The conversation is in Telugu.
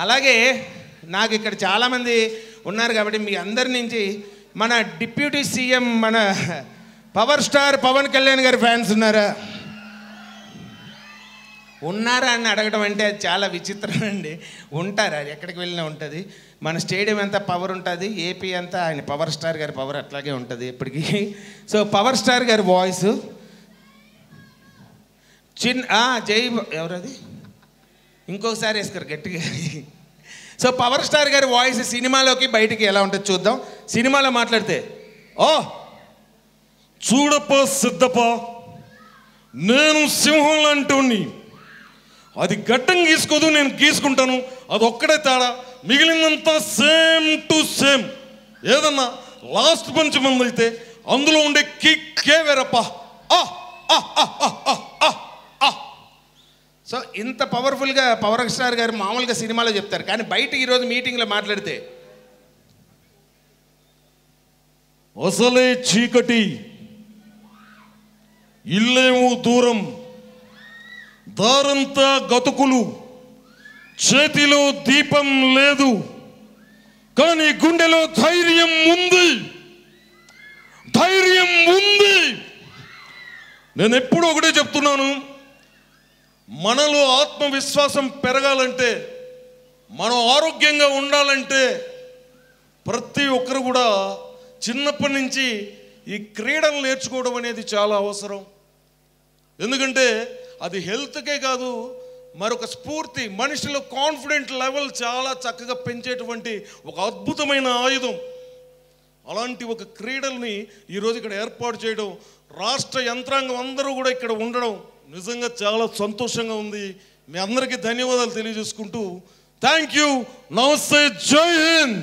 అలాగే నాకు ఇక్కడ చాలామంది ఉన్నారు కాబట్టి మీ అందరి నుంచి మన డిప్యూటీ సీఎం మన పవర్ స్టార్ పవన్ కళ్యాణ్ గారి ఫ్యాన్స్ ఉన్నారా అని అడగడం అంటే అది చాలా విచిత్రం అండి. ఉంటారు, అది ఎక్కడికి వెళ్ళినా ఉంటుంది. మన స్టేడియం అంతా పవర్ ఉంటుంది, ఏపీ అంతా ఆయన పవర్ స్టార్ గారి పవర్ అట్లాగే ఉంటుంది ఎప్పటికీ. సో పవర్ స్టార్ గారి వాయిస్ జై ఎవరది ఇంకొకసారి వేసుకోరు గట్టిగా. సో పవర్ స్టార్ గారి వాయిస్ సినిమాలోకి బయటికి ఎలా ఉంటుంది చూద్దాం. సినిమాలో మాట్లాడితే చూడప్ప సిద్ధప్ప, నేను సింహం లాంటి, అది గడ్డం గీసుకోదు, నేను గీసుకుంటాను, అది ఒక్కడే తేడా, మిగిలినంతా సేమ్ టు సేమ్. ఏదన్నా లాస్ట్ పంచ్ మంది అయితే అందులో ఉండే కిక్కే వేరప్ప. సో ఇంత పవర్ఫుల్గా పవర్ స్టార్ గారు మామూలుగా సినిమాలో చెప్తారు, కానీ బయట ఈరోజు మీటింగ్లో మాట్లాడితే అసలే చీకటి, ఇల్లేమో దూరం, దారంతా గతుకులు, చేతిలో దీపం లేదు, కానీ గుండెలో ధైర్యం ఉంది. నేను ఎప్పుడూ ఒకటే చెప్తున్నాను, మనలో ఆత్మవిశ్వాసం పెరగాలంటే, మనం ఆరోగ్యంగా ఉండాలంటే ప్రతి ఒక్కరు కూడా చిన్నప్పటి నుంచి ఈ క్రీడలు నేర్చుకోవడం అనేది చాలా అవసరం. ఎందుకంటే అది హెల్త్కే కాదు, మరొక స్ఫూర్తి, మనిషిలో కాన్ఫిడెంట్ లెవెల్ చాలా చక్కగా పెంచేటువంటి ఒక అద్భుతమైన ఆయుధం. అలాంటి ఒక క్రీడల్ని ఈరోజు ఇక్కడ ఏర్పాటు చేయడం, రాష్ట్ర యంత్రాంగం అందరూ కూడా ఇక్కడ ఉండడం నిజంగా చాలా సంతోషంగా ఉంది. మీ అందరికీ ధన్యవాదాలు తెలియజేసుకుంటూ థ్యాంక్ యూ, నమస్తే, జై హింద్.